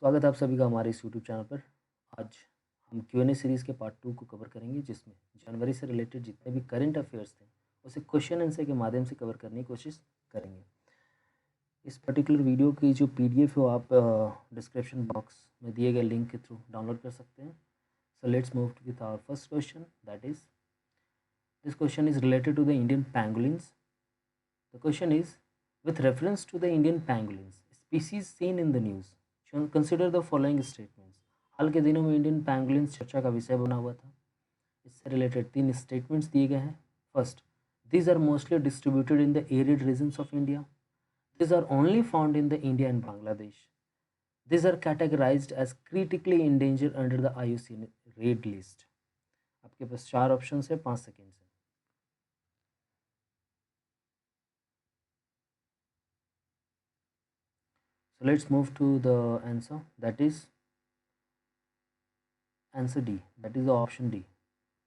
स्वागत है आप सभी का हमारे इस यूट्यूब चैनल पर। आज हम Q&A सीरीज़ के पार्ट 2 को कवर करेंगे, जिसमें जनवरी से रिलेटेड जितने भी करंट अफेयर्स थे उसे क्वेश्चन आंसर के माध्यम से कवर करने की कोशिश करेंगे। इस पर्टिकुलर वीडियो की जो PDF है वो आप डिस्क्रिप्शन बॉक्स में दिए गए लिंक के थ्रू डाउनलोड कर सकते हैं। So let's move with our first question, that is this question is related to the Indian pangolins. The question is, with reference to the Indian pangolins, species seen in the news, consider the following statements. हाल के दिनों में Indian पैंगोलिन्स चर्चा का विषय बना हुआ था। इससे रिलेटेड 3 स्टेटमेंट्स दिए गए हैं। First, these are mostly distributed in the arid regions of India. These are only found in the India and Bangladesh. These are categorized as critically endangered under the IUCN Red List. आपके पास 4 option है, 5 second से। So let's move to the answer, that is answer D, that is the option D,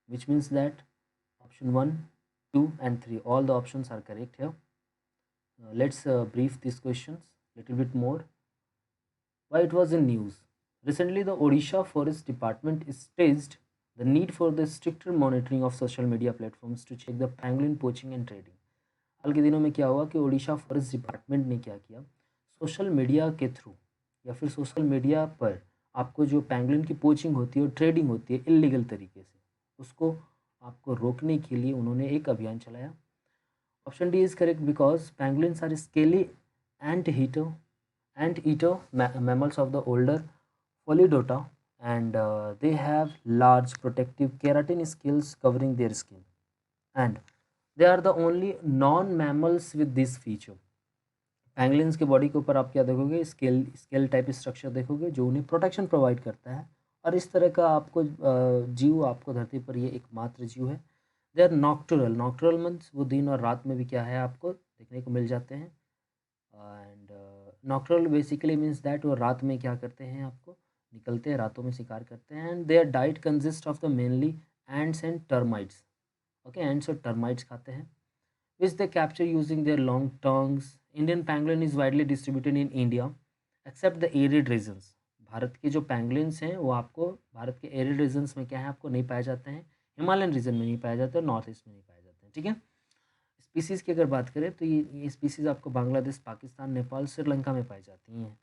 which means that option 1, 2 and 3, all the options are correct here. Let's brief these questions little bit more. Why it was in news? Recently the Odisha Forest Department staged the need for the stricter monitoring of social media platforms to check the pangolin poaching and trading. हाल के दिनों में क्या हुआ कि Odisha forest department ने क्या किया, social media के थ्रू या फिर सोशल मीडिया पर आपको जो पैंगलिन की पोचिंग होती है और ट्रेडिंग होती है इलीगल तरीके से, उसको आपको रोकने के लिए उन्होंने एक अभियान चलाया। Option D is correct because pangolins are scaly anteater mammals of the older Pholidota, and they have large protective keratin scales covering their skin, and they are the only non-mammals with this feature. पैंगलिन्स के body के ऊपर आप क्या देखोगे, scale type structure देखोगे जो उन्हें protection provide करता है, और इस तरह का आपको जीव आपको धरती पर ये एकमात्र जीव है। दे आर नॉक्टुरल मीन्स वो दिन और रात में भी क्या है आपको देखने को मिल जाते हैं। एंड नॉक्टुरल बेसिकली मीन्स दैट वो रात में क्या करते हैं, आपको निकलते हैं, रातों में शिकार करते हैं। And their diet consist of the mainly ends and termites. Okay, ends और टर्माइट्स खाते हैं, which they capture using their long tongues. Indian pangolin is widely distributed in India, except the arid regions. Bharat के जो पैंगलिन्स हैं वो आपको भारत के arid regions में क्या है आपको नहीं पाए जाते हैं, हिमालयन रीजन में नहीं पाए जाते और नॉर्थ ईस्ट में नहीं पाए जाते हैं। ठीक है, स्पीसीज़ की अगर बात करें तो ये स्पीसीज़ आपको बांग्लादेश, पाकिस्तान, नेपाल, श्रीलंका में पाई जाती हैं।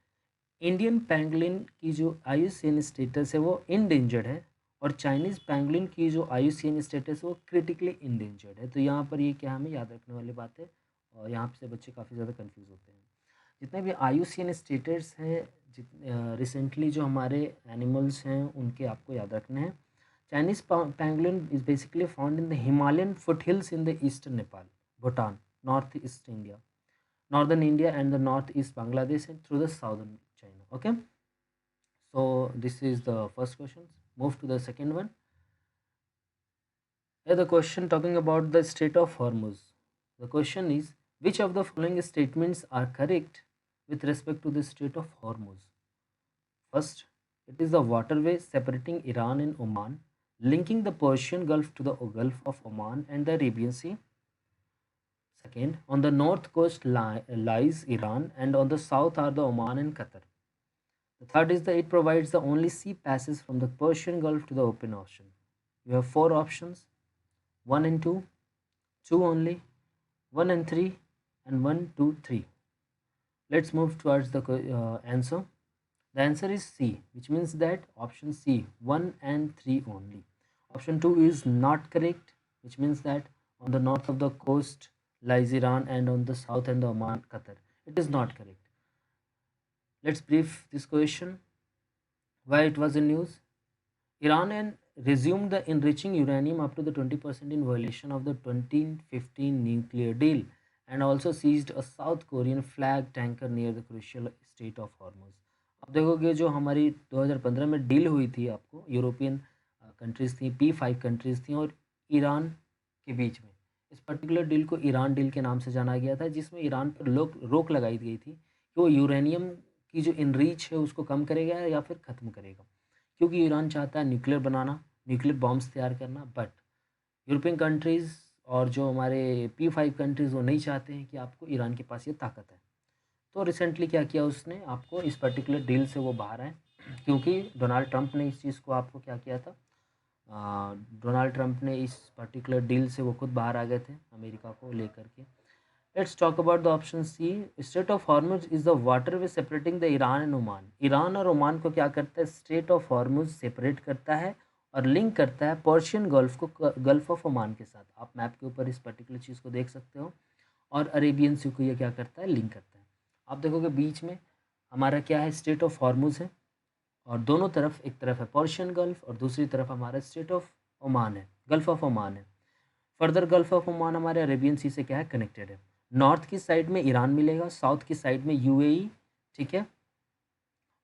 इंडियन पैंगलिन की जो IUCN स्टेटस है वो इंडेंजर्ड है, और चाइनीज़ पैंगलिन की जो IUCN स्टेटस है वो क्रिटिकली इंडेंजर्ड है। तो यहाँ पर ये क्या हमें याद रखने वाली बात है, और यहाँ से बच्चे काफ़ी ज़्यादा कंफ्यूज होते हैं। जितने भी IUCN स्टेटस हैं, रिसेंटली जो हमारे एनिमल्स हैं उनके आपको याद रखने हैं। Chinese pangolin is basically found in the Himalayan foothills in the eastern Nepal, Bhutan, North East India, Northern India and the Northeast Bangladesh, and through the Southern China. Okay, so this is the first question. Move to the second one. Here the question talking about the Strait of Hormuz. The question is, which of the following statements are correct with respect to the Strait of Hormuz? First, it is the waterway separating Iran and Oman, linking the Persian Gulf to the Gulf of Oman and the Arabian Sea. Second, on the north coast lies Iran, and on the south are the Oman and Qatar. The third is that it provides the only sea passes from the Persian Gulf to the open ocean. You have 4 options, 1 and 2, 2 only, 1 and 3, and 1, 2, 3. Let's move towards the answer. The answer is C, which means that option C, 1 and 3 only. Option 2 is not correct, which means that on the north of the coast lies Iran, and on the south and the Oman, Qatar. It is not correct. Let's brief this question. Why it was in news? Iran resumed the enriching uranium up to the 20% in violation of the 2015 nuclear deal, and also seized a South Korean flag tanker near the crucial Strait of Hormuz. अब देखोगे जो हमारी 2015 में deal हुई थी, आपको European countries थी, P5 countries थी और ईरान के बीच में, इस पर्टिकुलर डील को ईरान डील के नाम से जाना गया था, जिसमें ईरान पर रोक लगाई गई थी कि वो यूरेनियम की जो इनरीच है उसको कम करेगा या फिर ख़त्म करेगा, क्योंकि ईरान चाहता है न्यूक्लियर बनाना, न्यूक्लियर बॉम्ब्स तैयार करना, बट यूरोपियन कंट्रीज़ और जो हमारे P5 कंट्रीज़ वो नहीं चाहते हैं कि आपको ईरान के पास ये ताकत है। तो रिसेंटली क्या किया उसने, आपको इस पर्टिकुलर डील से वो बाहर आए, क्योंकि डोनाल्ड ट्रंप ने इस चीज़ को आपको क्या किया था, डोनाल्ड ट्रंप ने इस पर्टिकुलर डील से वो खुद बाहर आ गए थे अमेरिका को लेकर के। Let's talk about the option C. Strait of Hormuz is the waterway separating the Iran and Oman. Iran और ओमान को क्या करता है, स्ट्रेट ऑफ हॉर्मुज सेपरेट करता है और लिंक करता है पर्शियन गल्फ को गल्फ ऑफ ओमान के साथ। आप मैप के ऊपर इस पर्टिकुलर चीज़ को देख सकते हो। और अरेबियन सी को ये क्या करता है, लिंक करता है। आप देखोगे बीच में हमारा क्या है, स्ट्रेट ऑफ हॉर्मुज है, और दोनों तरफ, एक तरफ है पर्शियन गल्फ और दूसरी तरफ हमारा स्ट्रेट ऑफ ओमान है, गल्फ ऑफ ओमान है। फर्दर गल्फ ऑफ ओमान हमारे अरेबियन सी से क्या है, कनेक्टेड है। नॉर्थ की साइड में ईरान मिलेगा, साउथ की साइड में यूएई, ठीक है।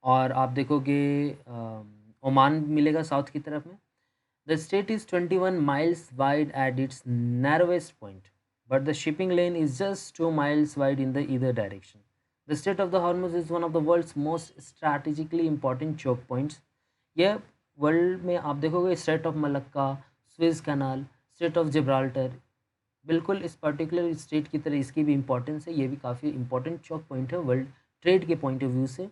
और आप देखोगे ओमान मिलेगा साउथ की तरफ में। The state is 21 miles wide at its narrowest point, but the shipping lane is just 2 miles wide in the either direction. The Strait of the Hormuz is one of the world's most strategically important choke points. यह world में आप देखोगे straight of Malacca, Swiss canal, straight of Gibraltar, बिल्कुल इस particular state की तरह इसकी भी इम्पोर्टेंस है। ये भी काफ़ी इंपॉर्टेंट चौक पॉइंट है वर्ल्ड ट्रेड के पॉइंट ऑफ व्यू से,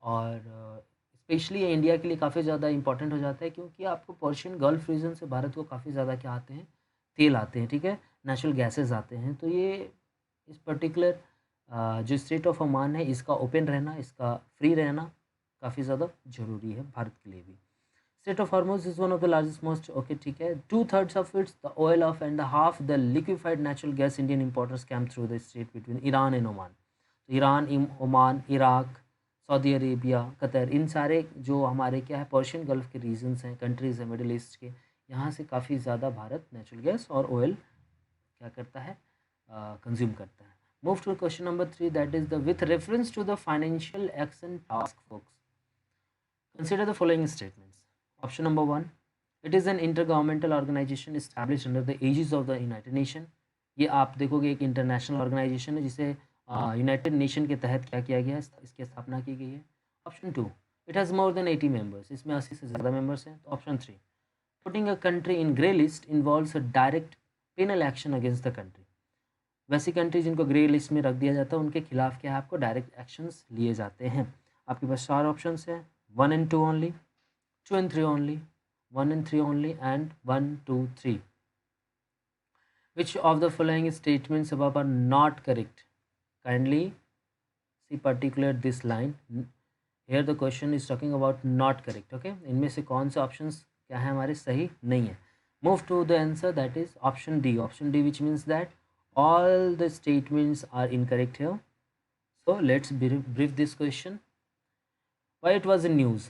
और स्पेशली ये इंडिया के लिए काफ़ी ज़्यादा इंपॉर्टेंट हो जाता है, क्योंकि आपको पर्शियन गल्फ रीजन से भारत को काफ़ी ज़्यादा क्या आते हैं, तेल आते हैं, ठीक है, नेचुरल गैसेस आते हैं। तो ये इस पर्टिकुलर जो स्टेट ऑफ ओमान है, इसका ओपन रहना, इसका फ्री रहना काफ़ी ज़्यादा ज़रूरी है भारत के लिए भी। Strait of Hormuz is one of the largest, most okay, ठीक है, 2/3 of its the oil of and half the liquefied natural gas Indian importers came through the strait between Iran and Oman. तो Iran, Oman, Iraq, Saudi Arabia, Qatar, इन सारे जो हमारे क्या है Persian Gulf के रीजन्स हैं, कंट्रीज़ हैं मिडिल ईस्ट के, यहाँ से काफ़ी ज़्यादा भारत नेचुरल गैस और ऑयल क्या करता है, कंज्यूम करता है। Move to question number 3, that is the with reference to the Financial Action Task Force consider the following statements. Option number 1, it is an intergovernmental organization established under the aegis of the United Nation. ये आप देखोगे एक international organisation है जिसे United nation के तहत क्या किया गया है, इसकी स्थापना की गई है। Option 2, it has more than 80 members, इसमें 80 से ज़्यादा मेंबर्स हैं। तो option 3, putting a country in grey list involves a direct penal action against the country. वैसी कंट्री जिनको ग्रे लिस्ट में रख दिया जाता है उनके खिलाफ क्या है, आपको डायरेक्ट एक्शंस लिए जाते हैं। आपके पास 4 ऑप्शंस हैं, 1 and 2 only, 2 and 3 only, 1 and 3 only, and 1, 2, 3. Which of the following statements above are not correct? Kindly see particular this line. Here the question is talking about not correct. Okay, इनमें से कौन से options क्या है हमारे सही नहीं है। Move to the answer, that is option D. Option D, which means that all the statements are incorrect here. So let's brief this question. Why it was in news.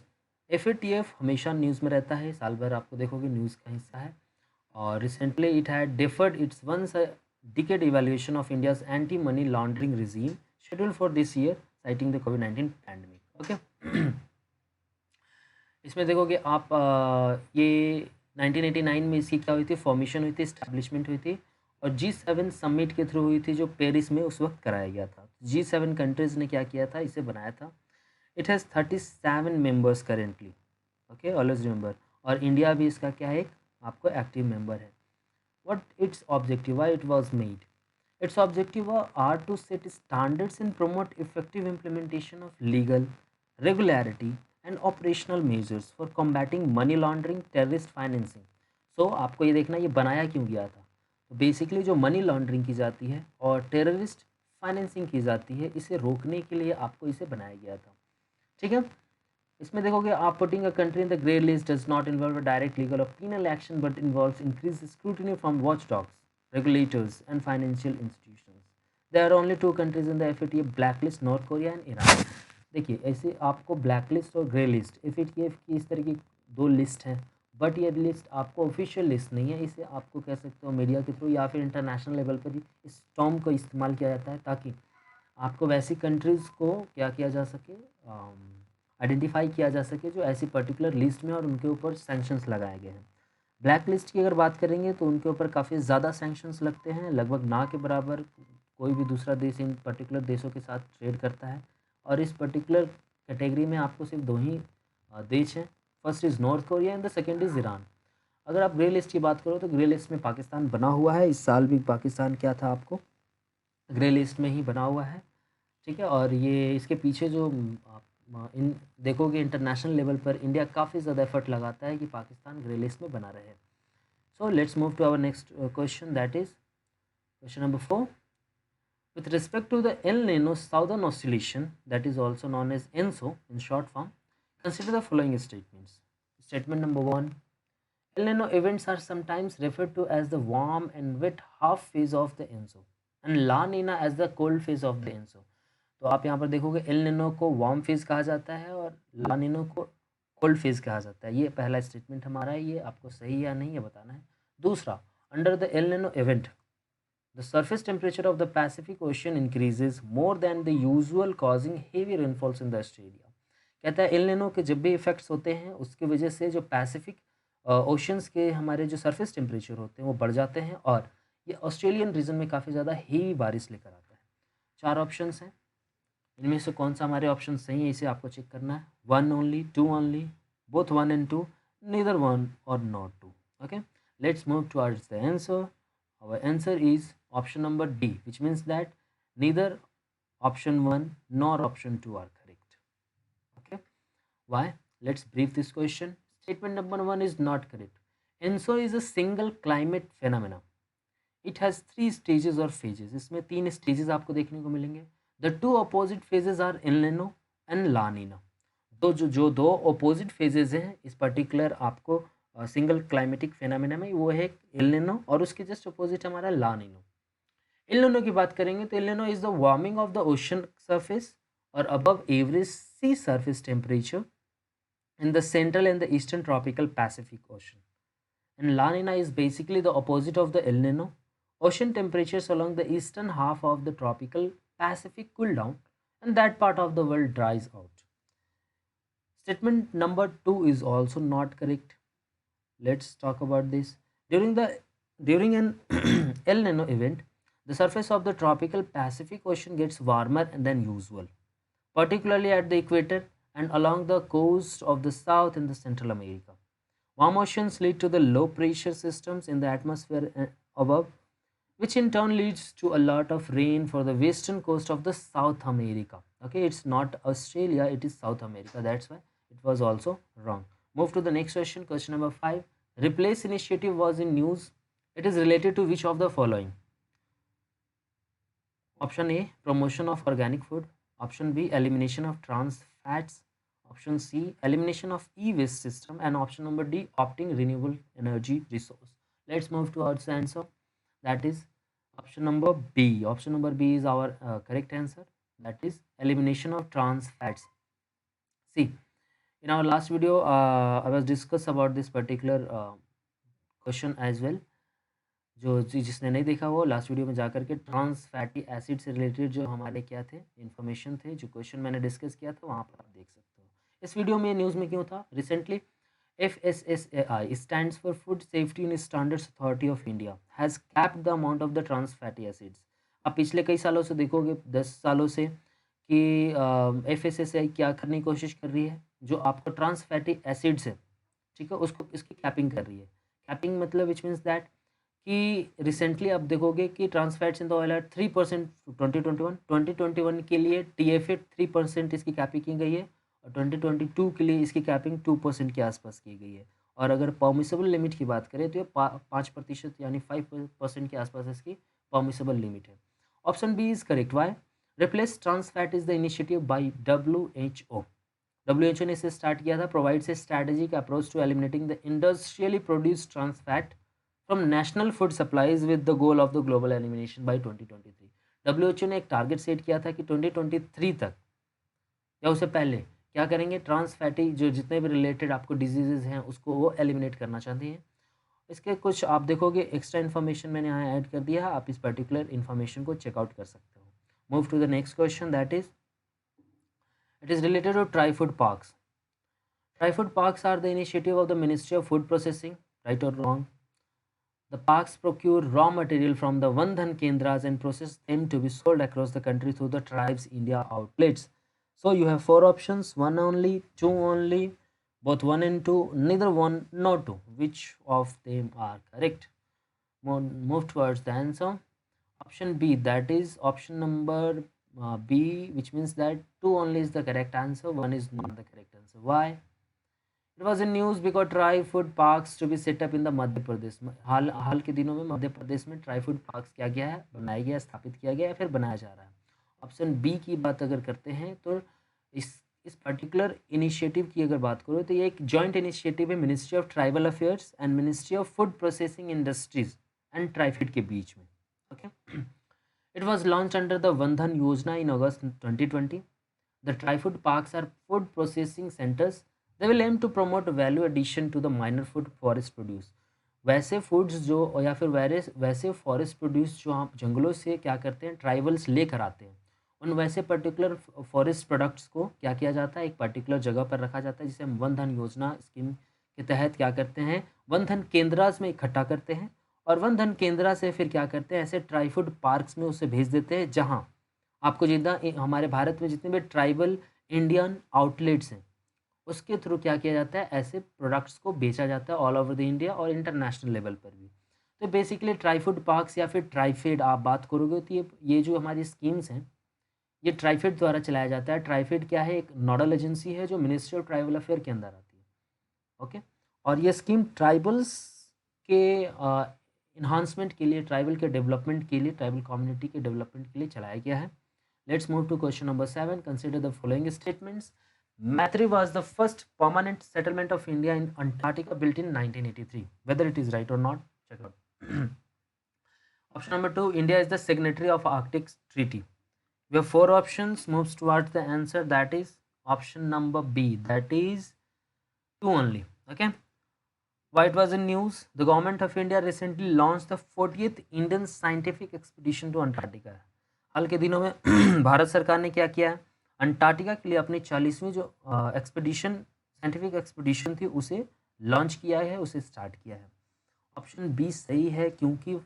FATF हमेशा news में रहता है, साल भर आपको देखोगे news का हिस्सा है, और recently it had deferred its once decade evaluation of India's anti money laundering regime scheduled for this year citing the कोविड-19 पैंडमिक। ओके, इसमें देखोगे आप ये 1989 में इसकी क्या हुई थी, फॉर्मेशन हुई थी, इस्टेब्लिशमेंट हुई थी, और G7 समिट के थ्रू हुई थी जो पेरिस में उस वक्त कराया गया था। G7 कंट्रीज़ ने क्या किया था, इसे बनाया था। It has 37 members currently, okay, always remember, और इंडिया भी इसका क्या है, एक आपको एक्टिव मेंबर है। What its objective, why it was made, its objective are to set standards and promote effective implementation of legal regularity and operational measures for combating money laundering, terrorist financing. So आपको ये देखना ये बनाया क्यों गया था। तो बेसिकली जो मनी लॉन्ड्रिंग की जाती है और टेररिस्ट फाइनेंसिंग की जाती है, इसे रोकने के लिए आपको इसे बनाया गया था, ठीक है। इसमें देखोगे आप, putting a country in the grey list does not involve a direct legal और penal action but involves increase scrutiny from watchdogs, regulators and financial institutions. There are only 2 countries in the FATF black list, North Korea and Iran. देखिए ऐसे आपको black list और grey list, FATF की इस तरह की 2 list हैं, but ये लिस्ट आपको ऑफिशियल लिस्ट नहीं है। इसे आपको कह सकते हो मीडिया के थ्रू या फिर इंटरनेशनल लेवल पर ही इस टर्म को इस्तेमाल किया जाता है, ताकि आपको वैसी कंट्रीज़ को क्या किया जा सके, आइडेंटिफाई किया जा सके जो ऐसी पर्टिकुलर लिस्ट में और उनके ऊपर सैंक्शंस लगाए गए हैं। ब्लैक लिस्ट की अगर बात करेंगे तो उनके ऊपर काफ़ी ज़्यादा सैंक्शंस लगते हैं, लगभग ना के बराबर कोई भी दूसरा देश इन पर्टिकुलर देशों के साथ ट्रेड करता है। और इस पर्टिकुलर कैटेगरी में आपको सिर्फ 2 ही देश हैं, first is north Korea and the second is Iran. अगर आप ग्रे लिस्ट की बात करो तो ग्रे लिस्ट में पाकिस्तान बना हुआ है, इस साल भी पाकिस्तान क्या था आपको ग्रे लिस्ट में ही बना हुआ है। ठीक है। और ये इसके पीछे जो आप इन देखोगे इंटरनेशनल लेवल पर इंडिया काफ़ी ज़्यादा एफर्ट लगाता है कि पाकिस्तान ग्रे लिस्ट में बना रहे। So let's move to our next question, that is question number 4. With respect to the El Nino Southern Oscillation, that is also known as ENSO in short form, consider the following statements. Statement number 1. El Nino events are sometimes referred to as the warm and wet half phase of the ENSO and La Nina as the cold phase of the ENSO. तो आप यहाँ पर देखोगे El Nino को warm phase कहा जाता है और ला निनो को कोल्ड फेज कहा जाता है। ये पहला स्टेटमेंट हमारा है, ये आपको सही या नहीं ये बताना है। दूसरा, अंडर द एल निनो event the surface temperature of the Pacific Ocean increases more than the usual, causing heavy rainfalls in the Australia. कहता है एल निनो के जब भी इफेक्ट्स होते हैं उसकी वजह से जो पैसिफिक ओशंस के हमारे जो सरफेस टेम्परेचर होते हैं वो बढ़ जाते हैं और ये ऑस्ट्रेलियन रीजन में काफ़ी ज़्यादा हेवी बारिश लेकर आता है। 4 ऑप्शंस हैं, इनमें से कौन सा हमारे ऑप्शन सही है इसे आपको चेक करना है। 1 only, 2 only, both 1 and 2, neither 1 or not 2. Okay, let's move towards the answer. Our answer is option number D, which means that neither option 1 nor option 2 are correct. Okay, why? Let's brief this question. Statement number 1 is not correct. ENSO is a single climate phenomena. It has 3 stages or phases. इसमें 3 stages आपको देखने को मिलेंगे. The 2 opposite phases are El Nino and La Nina. जो दो opposite phases हैं इस particular आपको सिंगल क्लाइमेटिक फेनामिना में, वो है एल निनो और उसके जस्ट अपोजिट हमारा ला निनो। एल निनो की बात करेंगे तो El Nino is the warming of the ocean surface और above average sea surface temperature in the central and the eastern tropical Pacific Ocean, and La Nina is basically the opposite of the El Nino. Ocean temperatures along the eastern half of the tropical Pacific cool down and that part of the world dries out. Statement number 2 is also not correct. Let's talk about this. During an El Nino event, the surface of the tropical Pacific Ocean gets warmer than usual, particularly at the equator and along the coast of the South and the Central America. Warm oceans lead to the low pressure systems in the atmosphere above, which in turn leads to a lot of rain for the western coast of the South America. Okay, it's not Australia, it is South America. That's why it was also wrong. Move to the next question, question number 5. Replace initiative was in news. It is related to which of the following? Option A, promotion of organic food. Option B, elimination of trans fats. Option C, elimination of e-waste system. And option number D, opting renewable energy resource. Let's move towards the answer. That is option number B. Option number B is our correct answer. That is elimination of trans fats. See, in our last video, I was discuss about this particular question as well. जिसने नहीं देखा वो last video में जाकर के trans fatty acid से related जो हमारे क्या थे इन्फॉर्मेशन थे, जो क्वेश्चन मैंने डिस्कस किया था वहाँ पर आप देख सकते हो। इस वीडियो में न्यूज़ में क्यों था? Recently FSSAI stands for Food Safety and Standards Authority of India has capped the amount of the trans fatty acids. अब पिछले कई सालों से देखोगे, 10 सालों से, कि FSSAI क्या करने की कोशिश कर रही है, जो आपको ट्रांस फैटी एसिड्स है, ठीक है, उसको इसकी कैपिंग कर रही है। कैपिंग मतलब विच मीन्स दैट कि रिसेंटली आप देखोगे कि trans fats in the oil are 3% 2021 के लिए TFA 3% इसकी कैपिंग की गई है और 2022 के लिए इसकी कैपिंग 2% के आसपास की गई है। और अगर परमिसेबल लिमिट की बात करें तो ये 5% यानी 5% के आसपास इसकी परमिसेबल लिमिट है। Option B is correct. Why? Replace trans fat is the initiative by WHO. WHO ने इसे स्टार्ट किया था। Provides a strategic approach to eliminating the industrially produced trans fat from national food supplies with the goal of the global elimination by 2023। WHO ने एक target set किया था कि 2023 तक या उससे पहले क्या करेंगे, ट्रांस फैटी जो जितने भी रिलेटेड आपको डिजीजेज हैं उसको वो एलिमिनेट करना चाहते हैं। इसके कुछ आप देखोगे एक्स्ट्रा इन्फॉर्मेशन मैंने यहाँ ऐड कर दिया है, आप इस पर्टिकुलर इन्फॉर्मेशन को चेकआउट कर सकते हो। Move to the next question, that is it is related to dry food parks. Dry food parks are the initiative of the Ministry of Food Processing, right or wrong? The parks procure raw material from the Vandhan Kendras and process them to be sold across the country through the Tribes India outlets. So you have 4 options, 1 only, 2 only, both 1 and 2, neither 1 nor 2. Which of them are correct? Move towards the answer. Option B, that is option number B, which means that 2 only is the correct answer, 1 is not the correct answer. Why? It was in news because try food parks to be set up in the Madhya Pradesh में हाल के दिनों में मध्य प्रदेश में try food parks क्या गया है, बनाया गया, स्थापित किया गया या फिर बनाया जा रहा है। ऑप्शन बी की बात अगर करते हैं तो इस पर्टिकुलर इनिशिएटिव की अगर बात करो तो ये एक जॉइंट इनिशिएटिव है ministry of tribal affairs and ministry of food processing industries and TRIFED के बीच में। Okay, it was launch under the Vandhan Yojana in August 2020। The TRIFOOD parks are food processing centres. They will aim to promote value addition to the minor food forest produce. वैसे foods जो या फिर वैसे forest produce जो आप जंगलों से क्या करते हैं, ट्राइबल्स लेकर आते हैं, उन वैसे पर्टिकुलर फॉरेस्ट प्रोडक्ट्स को क्या किया जाता है, एक पर्टिकुलर जगह पर रखा जाता है, जिसे हम वन धन योजना स्कीम के तहत क्या करते हैं, वन धन केंद्रास में इकट्ठा करते हैं और वन धन केंद्रा से फिर क्या करते हैं, ऐसे ट्राईफूड पार्क्स में उसे भेज देते हैं जहाँ आपको जितना हमारे भारत में जितने भी ट्राइबल इंडियन आउटलेट्स हैं उसके थ्रू क्या किया जाता है, ऐसे प्रोडक्ट्स को बेचा जाता है ऑल ओवर द इंडिया और इंटरनेशनल लेवल पर भी। तो बेसिकली ट्राईफूड पार्क्स या फिर ट्राइफेड आप बात करोगे तो ये जो हमारी स्कीम्स हैं ये ट्राइफेड द्वारा चलाया जाता है। ट्राइफेड क्या है, एक नोडल एजेंसी है जो मिनिस्ट्री ऑफ ट्राइबल अफेयर के अंदर आती है। ओके, और ये स्कीम ट्राइबल्स के इन्हांसमेंट के लिए, ट्राइबल के डेवलपमेंट के लिए, ट्राइबल कम्युनिटी के डेवलपमेंट के लिए चलाया गया है। Let's move to question number 7। Consider the following statements. Maitri was the first permanent settlement of India in Antarctica built in 1983. Whether it is right or not, check it out. Option number 2, India is the signatory of Arctic Treaty. We have 4 options, moves towards the answer, that is option number B, that is 2 only. Okay. Why it was in news? The government of India recently launched the 40th Indian scientific expedition to Antarctica. हाल के दिनों में भारत सरकार ने क्या किया है, Antarctica के लिए अपनी 40वीं जो एक्सपीडिशन, साइंटिफिक एक्सपीडिशन थी उसे लॉन्च किया है, उसे स्टार्ट किया है। ऑप्शन बी सही है क्योंकि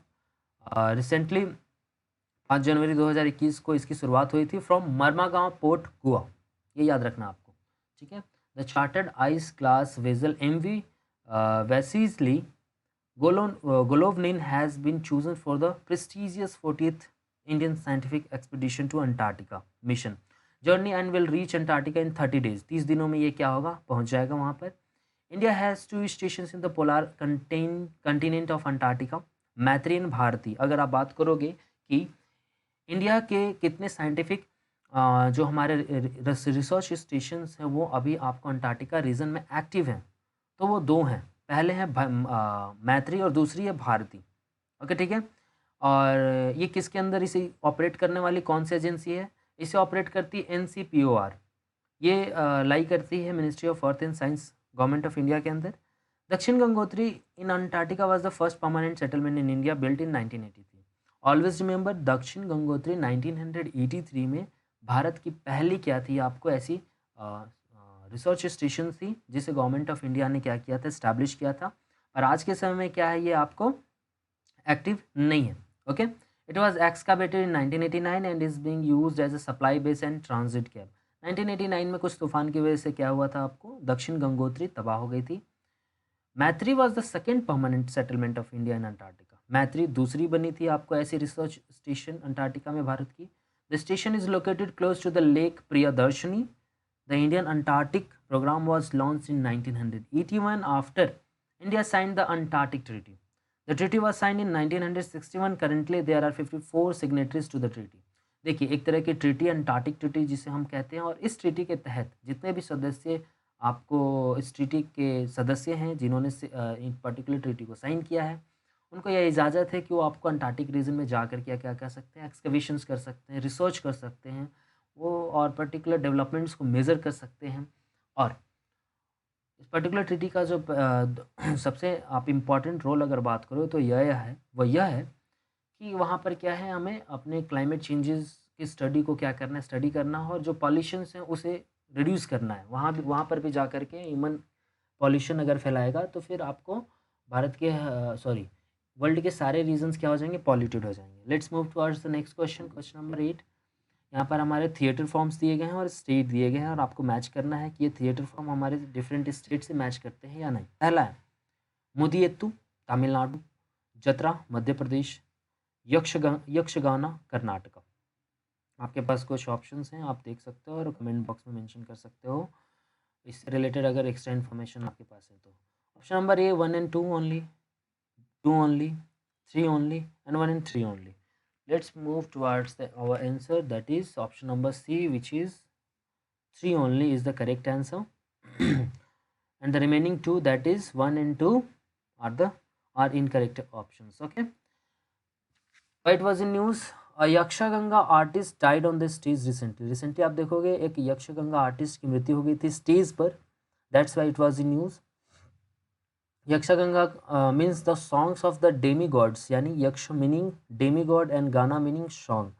रिसेंटली 5 जनवरी 2021 को इसकी शुरुआत हुई थी फ्रॉम मर्मागांव पोर्ट गोवा, ये याद रखना आपको, ठीक है। The chartered ice class vessel MV Vasily Golovnin has been chosen for the prestigious 40th Indian scientific expedition to Antarctica mission journey and will reach Antarctica in 30 days. 30 दिनों में ये क्या होगा, पहुंच जाएगा वहाँ पर। India has 2 stations in the polar continent of Antarctica, मैत्री एंड भारती। अगर आप बात करोगे कि इंडिया के कितने साइंटिफिक जो हमारे रिसर्च स्टेशंस हैं वो अभी आपको अंटार्कटिका रीजन में एक्टिव हैं, तो वो 2 हैं। पहले है मैत्री और दूसरी है भारती। ओके, ठीक है। और ये किसके अंदर इसे ऑपरेट करने वाली कौन सी एजेंसी है, इसे ऑपरेट करती है NCPOR। ये लाई करती है ministry of earth and science, government of India के अंदर। दक्षिण गंगोत्री इन Antarctica was the first permanent settlement in India built in 1983। Always remember, दक्षिण गंगोत्री 1983 में भारत की पहली क्या थी, आपको ऐसी रिसर्च स्टेशन थी जिसे गवर्नमेंट ऑफ इंडिया ने क्या किया था, इस्टेब्लिश किया था। और आज के समय में क्या है, ये आपको एक्टिव नहीं है। Okay, it was excavated in 1989 and is being used as a supply base and transit camp. 1989 में कुछ तूफान की वजह से क्या हुआ था, आपको दक्षिण गंगोत्री तबाह हो गई थी। मैत्री was the second permanent settlement of India in Antarctica. मैत्री दूसरी बनी थी आपको ऐसी रिसर्च स्टेशन अंटार्कटिका में भारत की। The station is located close to the lake Priyadarshini. The Indian Antarctic programme was launch in 1981 after India signed the Antarctic Treaty. The treaty was signed in 1961. Currently, there are 54 signatories to the treaty. देखिए, एक तरह की treaty Antarctic treaty जिसे हम कहते हैं, और इस ट्रीटी के तहत जितने भी सदस्य आपको इस ट्रीटी के सदस्य हैं जिन्होंने इन पर्टिकुलर ट्रीटी को साइन किया है, उनको यह इजाज़त है कि वो आपको अंटार्कटिक रीजन में जाकर क्या क्या कर सकते हैं, एक्सकवेशंस कर सकते हैं, रिसर्च कर सकते हैं वो, और पर्टिकुलर डेवलपमेंट्स को मेज़र कर सकते हैं। और इस पर्टिकुलर ट्रीटी का जो सबसे आप इम्पॉर्टेंट रोल अगर बात करो तो यह है कि वहाँ पर क्या है, हमें अपने क्लाइमेट चेंजेस की स्टडी को क्या करना है, स्टडी करना है, और जो पॉल्यूशंस हैं उसे रिड्यूस करना है। वहाँ पर भी जा कर के ह्यूमन पॉल्यूशन अगर फैलाएगा तो फिर आपको भारत के वर्ल्ड के सारे रीजन्स क्या हो जाएंगे, पॉल्यूटेड हो जाएंगे। Let's move towards the next question, question number 8। यहाँ पर हमारे थिएटर फॉर्म्स दिए गए हैं और स्टेट दिए गए हैं, और आपको मैच करना है कि ये थिएटर फॉर्म हमारे डिफरेंट स्टेट से मैच करते हैं या नहीं। पहला है मुदियत्तू तमिलनाडु, जतरा मध्य प्रदेश, यक्षगाना कर्नाटका। आपके पास कुछ ऑप्शंस हैं, आप देख सकते हो और कमेंट बॉक्स में मेंशन कर सकते हो इससे रिलेटेड अगर एक्स्ट्रा इन्फॉर्मेशन आपके पास है तो। Option number A 1 and 2 only, 2 only, 3 only, and 1 and 3 only. Let's move towards our answer, that is option number C, which is 3 only is the correct answer. And the remaining two, that is 1 and 2, are incorrect options. Okay. Why it was in news? A Yakshagana artist died on the stage recently आप देखोगे एक यक्षगंगा artist की मृत्यु हो गई थी stage पर, that's why it was in news. Yakshagana means the songs of the demigods, यानी Yaksha meaning demigod and gana meaning song.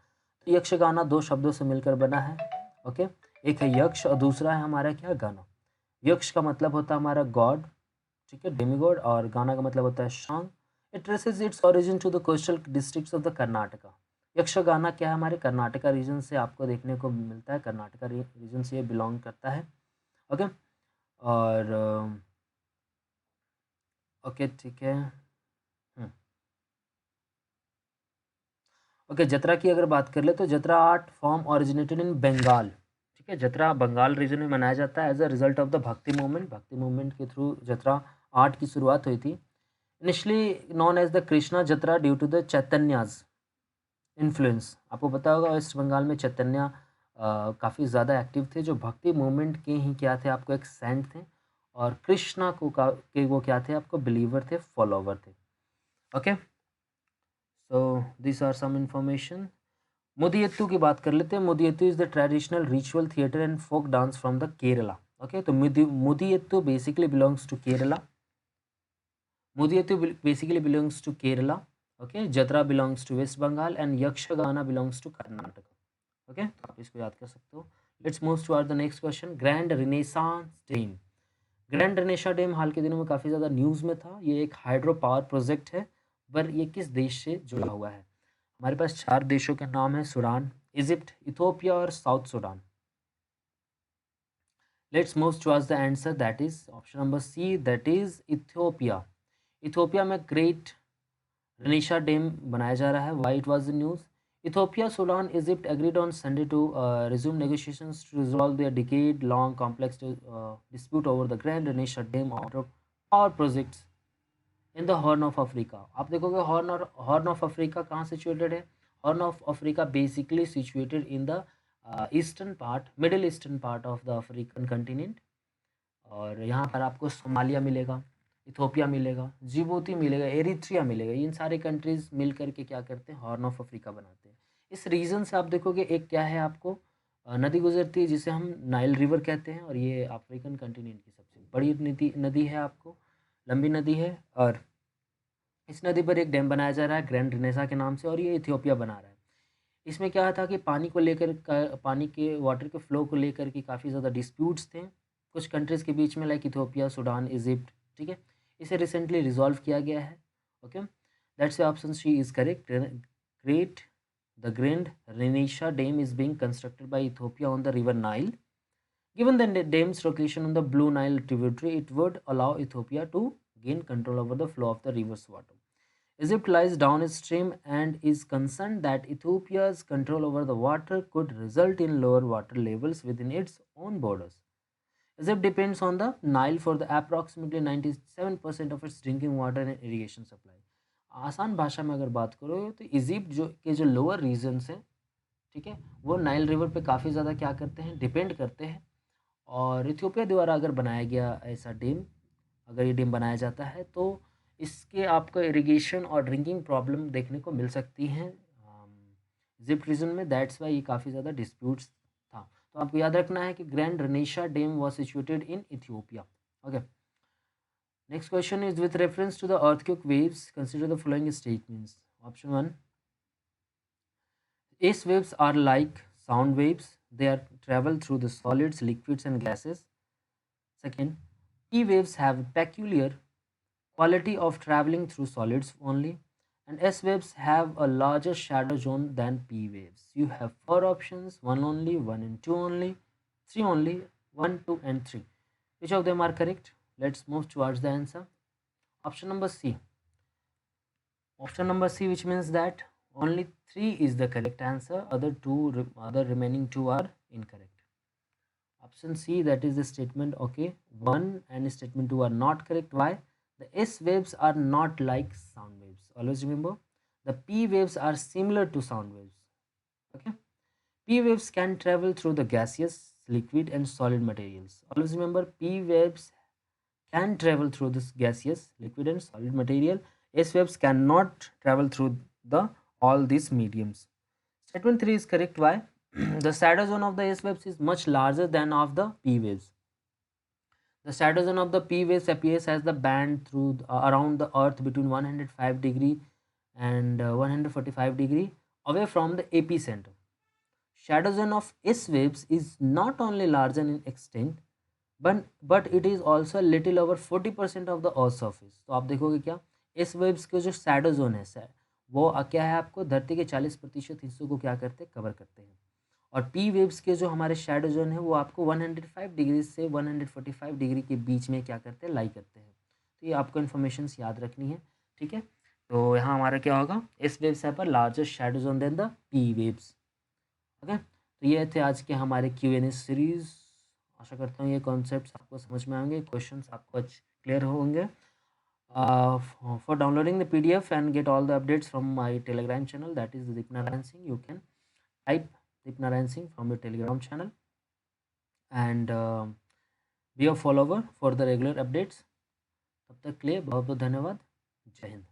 तो यक्ष गाना दो शब्दों से मिलकर बना है। ओके, एक है यक्ष और दूसरा है हमारा क्या, गाना। यक्ष का मतलब होता है हमारा गॉड, ठीक है, डेमी गॉड, और गाना का मतलब होता है song. It traces its origin to the coastal districts of the Karnataka. Yakshagana क्या है, हमारे कर्नाटका रीजन से आपको देखने को मिलता है, कर्नाटका रीजन से ये बिलोंग करता है। ओके, और ओके ठीक है। ओके, जतरा की अगर बात कर ले तो Jatra art form originated in Bengal, ठीक है। जतरा बंगाल रीजन में मनाया जाता है as a result of the Bhakti movement. Bhakti movement के थ्रू जतरा आर्ट की शुरुआत हुई थी। Initially known as the Krishna Jatra due to the Chaitanya's influence. आपको पता होगा वेस्ट बंगाल में चैतन्य काफ़ी ज़्यादा एक्टिव थे, जो भक्ति मूवमेंट के ही क्या थे, आपको एक सेंट थे, और कृष्णा के वो क्या थे, आपको बिलीवर थे, फॉलोवर थे। Okay, so this are some information. Mudiyettu की बात कर लेते हैं। Mudiyettu is the traditional ritual theatre and folk dance from the Kerala. Okay, तो Mudiyettu basically belongs to Kerala. Mudiyettu basically belongs to Kerala. Okay, Jatra belongs to West Bengal and Yakshagana belongs to Karnataka. Okay, तो आप इसको याद कर सकते हो। Let's move toward the next question. Grand Renaissance Dam. Grand Renaissance dam हाल के दिनों में काफ़ी ज़्यादा न्यूज़ में था। ये एक हाइड्रो पावर प्रोजेक्ट है, पर ये किस देश से जुड़ा हुआ है? हमारे पास 4 देशों के नाम है, सूडान, इजिप्ट, इथोपिया और South Sudan. Let's move towards the answer, that is option number C, that is Ethiopia. Ethiopia में ग्रेट रेनिशा डैम बनाया जा रहा है। Why it was the news? Ethiopia, Sudan, Egypt agreed on Sunday to resume negotiations to resolve their decade-long complex dispute over the Grand Renaissance Dam water power projects in the horn of Africa. आप देखोगे horn of Africa कहाँ situated है? Horn of Africa basically situated in the eastern part, middle eastern part of the African continent. और यहाँ पर आपको Somalia मिलेगा, Ethiopia मिलेगा, जिबूती मिलेगा, एरिथ्रिया मिलेगा। इन सारे कंट्रीज मिल करके क्या करते हैं, हॉर्न ऑफ अफ्रीका बनाते हैं। इस रीजन से आप देखोगे एक क्या है, आपको नदी गुजरती है जिसे हम नाइल रिवर कहते हैं, और ये अफ्रीकन कंटिनेंट की सबसे बड़ी नदी नदी है, आपको लंबी नदी है। और इस नदी पर एक डैम बनाया जा रहा है ग्रैंड रेनेसा के नाम से, और ये इथियोपिया बना रहा है। इसमें क्या था कि पानी को लेकर पानी के वाटर के फ्लो को लेकर के काफ़ी ज़्यादा डिस्प्यूट्स थे कुछ कंट्रीज़ के बीच में, लाइक इथियोपिया, सूडान, इजिप्ट, ठीक है। इसे रिसेंटली रिजॉल्व किया गया है। Okay, that's option C is correct. Great the grand Renaissance dam is being constructed by Ethiopia on the river Nile. Given the dam's location on the Blue Nile tributary, it would allow Ethiopia to gain control over the flow of the river's water. Egypt lies downstream and is concerned that Ethiopia's control over the water could result in lower water levels within its own borders. Egypt depends on the Nile for the approximately 97% of its drinking water and irrigation supply. आसान भाषा में अगर बात करो तो Egypt जो lower regions हैं, ठीक है, वो नाइल रिवर पे काफ़ी ज़्यादा क्या करते हैं, डिपेंड करते हैं। और इथियोपिया द्वारा अगर बनाया गया ऐसा डैम, अगर ये डैम बनाया जाता है तो इसके आपको इरिगेशन और ड्रिंकिंग प्रॉब्लम देखने को मिल सकती हैं इजिप्ट रीजन में। दैट्स वाई ये काफ़ी ज़्यादा डिस्प्यूट्स था। तो आपको याद रखना है कि grand Renaissance dam was situated in Ethiopia. Okay, next question is with reference to the earthquake waves consider the following statements. Option 1, Ace waves are like sound waves. They are travel through the solids, liquids, and gases. Second, P waves have peculiar quality of traveling through solids only, and S waves have a larger shadow zone than P waves. You have 4 options: 1 only, 1 and 2 only, 3 only, 1, 2, and 3. Which of them are correct? Let's move towards the answer. Option number C. Option number C, which means that only 3 is the correct answer, other remaining 2 are incorrect. Option C, that is the statement, okay, 1 and statement 2 are not correct. Why? The S waves are not like sound waves. Always remember, the P waves are similar to sound waves. Okay. P waves can travel through the gaseous, liquid and solid materials. Always remember, P waves can travel through this gaseous, liquid and solid material. S waves cannot travel through the all these mediums. Statement 3 is correct. Why? The shadow zone of the S waves is much larger than of the P waves. The shadow zone of the P waves appears as the band through around the earth between 105 degree and 145 degree away from the epicenter. Shadow zone of S waves is not only larger in extent but it is also a little over 40% of the earth surface. तो आप देखोगे क्या, S waves के जो shadow zone है sir, वो क्या है, आपको धरती के 40% हिस्सों को क्या करते हैं, कवर करते हैं. और पी वेव्स के जो हमारे शैडो जोन है वो आपको 105 डिग्री से 145 डिग्री के बीच में क्या करते हैं, लाई करते हैं. तो ये आपको इन्फॉर्मेशन याद रखनी है. ठीक है, तो यहाँ हमारा क्या होगा, एस वेव्स है पर larger shadow zone than the P waves. Okay, तो ये थे आज के हमारे Q&A सीरीज. आशा करता हूँ ये कॉन्सेप्ट्स आपको समझ में आएंगे, क्वेश्चंस आपको क्लियर होंगे. For downloading the PDF and get all the updates from my Telegram channel, that is Deepnarayan Singh, you can type Deepnarayan Singh from your Telegram channel and be a follower for the regular updates. तब तक के लिए बहुत बहुत धन्यवाद. जय हिंद.